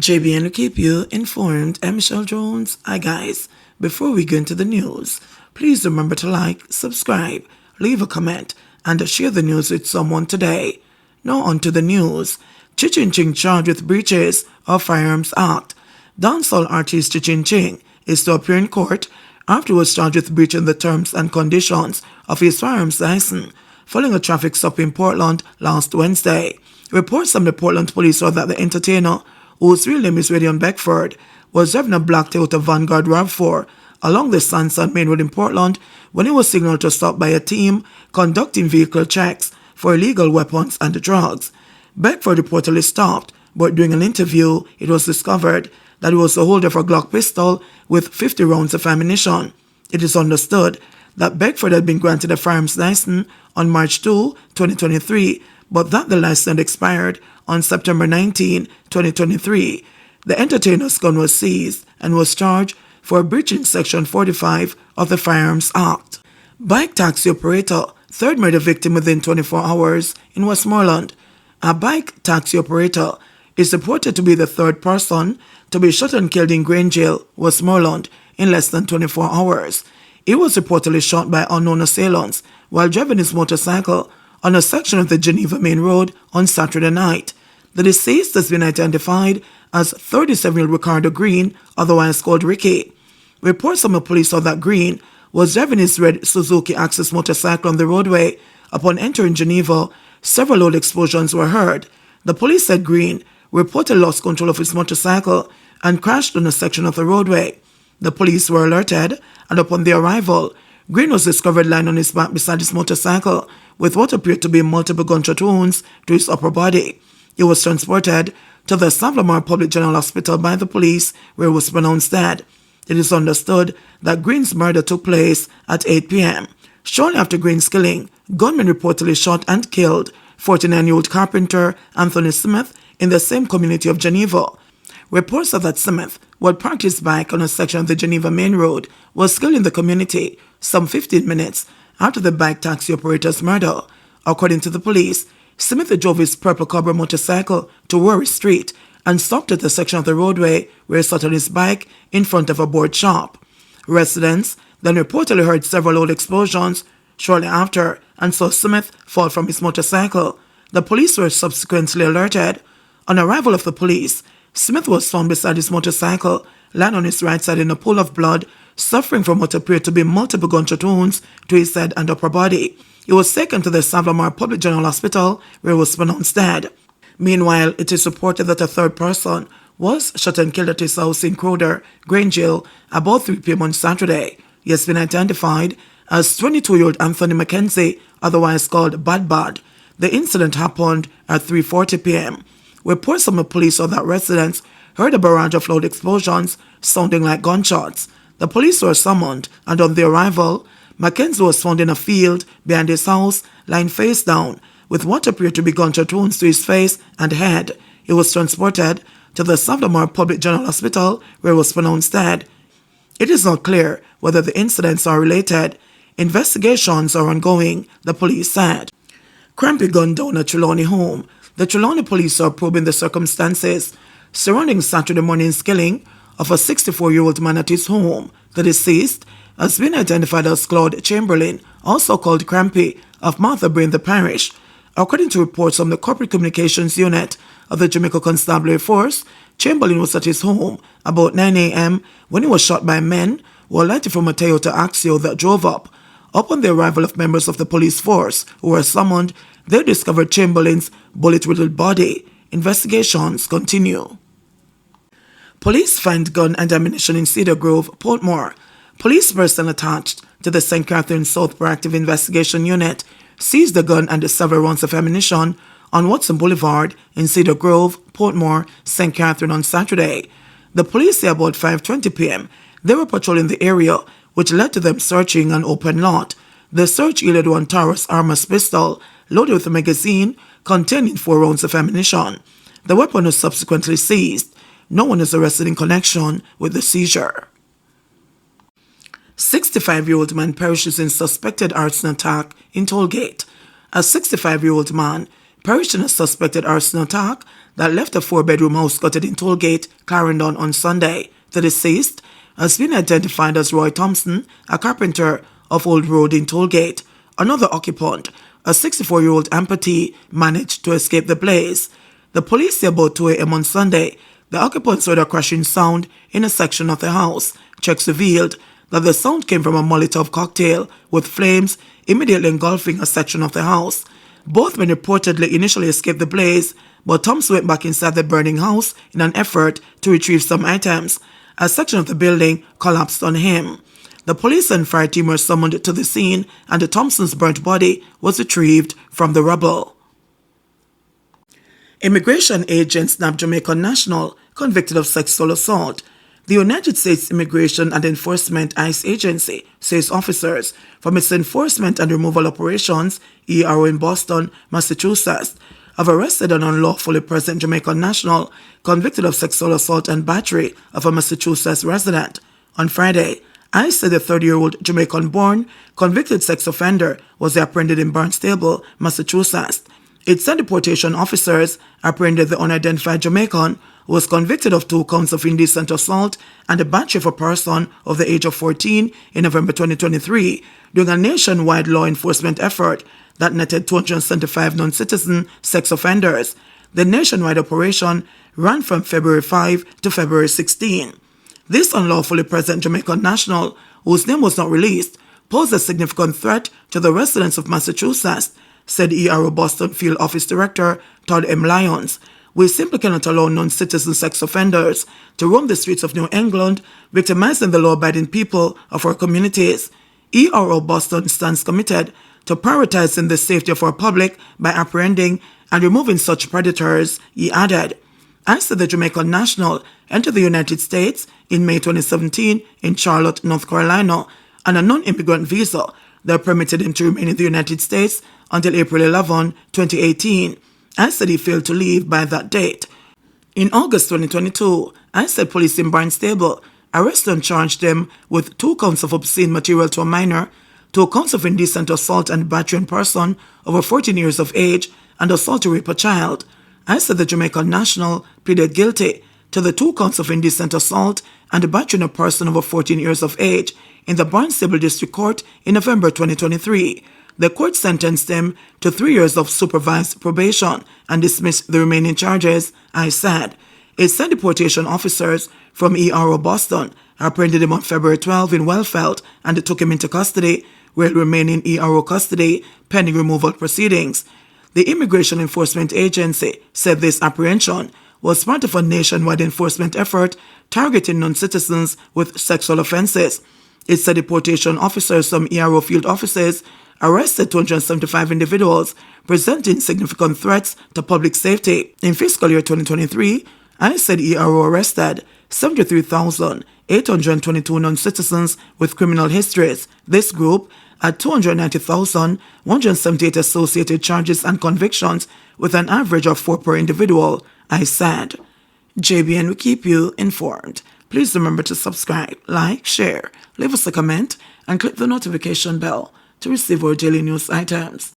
JBNN will keep you informed. I'm Michelle Jones. Hi guys, before we go into the news, please remember to like, subscribe, leave a comment, and share the news with someone today. Now on to the news. Chichin Ching charged with breaches of Firearms Act. Dancehall artist Chichin Ching is to appear in court after he was charged with breaching the terms and conditions of his firearms license following a traffic stop in Portland last Wednesday. Reports from the Portland police are that the entertainer, whose real name is Radion Beckford, was driving a black Toyota Vanguard RAV4 along the Sunset Main Road in Portland when he was signaled to stop by a team conducting vehicle checks for illegal weapons and drugs. Beckford reportedly stopped, but during an interview, it was discovered that he was the holder of a Glock pistol with 50 rounds of ammunition. It is understood that Beckford had been granted a firearms license on March 2, 2023, but that the license expired on September 19, 2023. The entertainer's gun was seized and was charged for breaching Section 45 of the Firearms Act. Bike taxi operator, third murder victim within 24 hours in Westmoreland. A bike taxi operator is reported to be the third person to be shot and killed in Grange Jail, Westmoreland, in less than 24 hours. He was reportedly shot by unknown assailants while driving his motorcycle on a section of the Geneva Main Road on Saturday night. The deceased has been identified as 37-year-old Ricardo Green, otherwise called Ricky. Reports from the police are that Green was driving his red Suzuki Access motorcycle on the roadway. Upon entering Geneva, several loud explosions were heard. The police said Green reportedly lost control of his motorcycle and crashed on a section of the roadway. The police were alerted, and upon their arrival, Green was discovered lying on his back beside his motorcycle with what appeared to be multiple gunshot wounds to his upper body. He was transported to the Savlamar Public General Hospital by the police, where he was pronounced dead. It is understood that Green's murder took place at 8 p.m. Shortly after Green's killing, gunmen reportedly shot and killed 49-year-old carpenter Anthony Smith in the same community of Geneva. Reports are that Smith, who had parked his bike on a section of the Geneva Main Road, was killed in the community some 15 minutes after the bike taxi operator's murder. According to the police, Smith drove his purple Cobra motorcycle to Worry Street and stopped at the section of the roadway where he sat on his bike in front of a board shop. Residents then reportedly heard several loud explosions shortly after and saw Smith fall from his motorcycle. The police were subsequently alerted. On arrival of the police, Smith was found beside his motorcycle, lying on his right side in a pool of blood, suffering from what appeared to be multiple gunshot wounds to his head and upper body. He was taken to the Savlamar Public General Hospital, where he was pronounced dead. Meanwhile, it is reported that a third person was shot and killed at his house in Crowder, Grange Hill, about 3 p.m. on Saturday. He has been identified as 22-year-old Anthony Mackenzie, otherwise called Bad Bad. The incident happened at 3:40 p.m. Reports from the police are that residents heard a barrage of loud explosions sounding like gunshots. The police were summoned, and on their arrival, Mackenzie was found in a field behind his house, lying face down, with what appeared to be gunshot wounds to his face and head. He was transported to the Savlamar Public General Hospital, where he was pronounced dead. It is not clear whether the incidents are related. Investigations are ongoing, the police said. Crampy gunned down a Trelawney home. The Trelawney police are probing the circumstances surrounding Saturday morning's killing of a 64-year-old man at his home. The deceased has been identified as Claude Chamberlain, also called Crampy, of Martha Brain, the parish. According to reports from the Corporate Communications Unit of the Jamaica Constabulary Force, Chamberlain was at his home about 9 a.m. when he was shot by men who alighted from a Toyota Axio that drove up. Upon the arrival of members of the police force who were summoned, they discovered Chamberlain's bullet-riddled body. Investigations continue. Police find gun and ammunition in Cedar Grove, Portmore. Police personnel attached to the St. Catharines South Proactive Investigation Unit seized the gun and the several rounds of ammunition on Watson Boulevard in Cedar Grove, Portmore, St. Catharines on Saturday. The police say about 5:20 p.m. they were patrolling the area, which led to them searching an open lot. The search yielded one Taurus Armas pistol loaded with a magazine containing 4 rounds of ammunition. The weapon was subsequently seized. No one is arrested in connection with the seizure. 65-year-old man perishes in suspected arson attack in Tollgate. A 65-year-old man Parishioners suspected arson attack that left a 4-bedroom house gutted in Tollgate, Clarendon on Sunday. The deceased has been identified as Roy Thompson, a carpenter of Old Road in Tollgate. Another occupant, a 64-year-old amputee, managed to escape the blaze. The police say about 2 a.m. on Sunday, the occupants heard a crashing sound in a section of the house. Checks revealed that the sound came from a Molotov cocktail, with flames immediately engulfing a section of the house. Both men reportedly initially escaped the blaze, but Thompson went back inside the burning house in an effort to retrieve some items. A section of the building collapsed on him. The police and fire team were summoned to the scene, and the Thompson's burnt body was retrieved from the rubble. Immigration agents snapped Jamaican national convicted of sexual assault. The United States Immigration and Enforcement ICE Agency says officers from its Enforcement and Removal Operations, ERO in Boston, Massachusetts, have arrested an unlawfully present Jamaican national convicted of sexual assault and battery of a Massachusetts resident. On Friday, ICE said the 30-year-old Jamaican-born convicted sex offender was apprehended in Barnstable, Massachusetts. It said deportation officers apprehended the unidentified Jamaican who was convicted of 2 counts of indecent assault and a battery of a person of the age of 14 in November 2023 during a nationwide law enforcement effort that netted 275 non-citizen sex offenders. The nationwide operation ran from February 5 to February 16. This unlawfully present Jamaican national, whose name was not released, posed a significant threat to the residents of Massachusetts, said ERO Boston Field Office Director Todd M. Lyons. We simply cannot allow non-citizen sex offenders to roam the streets of New England, victimizing the law-abiding people of our communities. ERO Boston stands committed to prioritizing the safety of our public by apprehending and removing such predators, he added. As the Jamaican national entered the United States in May 2017 in Charlotte, North Carolina, on a non-immigrant visa that permitted him to remain in the United States until April 11, 2018. ICE said he failed to leave by that date. In August 2022, ICE said police in Barnstable arrested and charged him with 2 counts of obscene material to a minor, 2 counts of indecent assault and battery on person over 14 years of age, and assault to rape a child. ICE said the Jamaican national pleaded guilty to the 2 counts of indecent assault and battery on a person over 14 years of age in the Barnstable District Court in November 2023. The court sentenced him to 3 years of supervised probation and dismissed the remaining charges, ICE said. It said deportation officers from ERO Boston apprehended him on February 12 in Wellfeld and took him into custody, where he'll remain in ERO custody pending removal proceedings. The Immigration Enforcement Agency said this apprehension was part of a nationwide enforcement effort targeting non-citizens with sexual offenses. It said deportation officers from ERO field offices arrested 275 individuals presenting significant threats to public safety. In fiscal year 2023, ICE said ERO arrested 73,822 non-citizens with criminal histories. This group had 290,178 associated charges and convictions with an average of 4 per individual, ICE said. JBN will keep you informed. Please remember to subscribe, like, share, leave us a comment, and click the notification bell to receive our daily news items.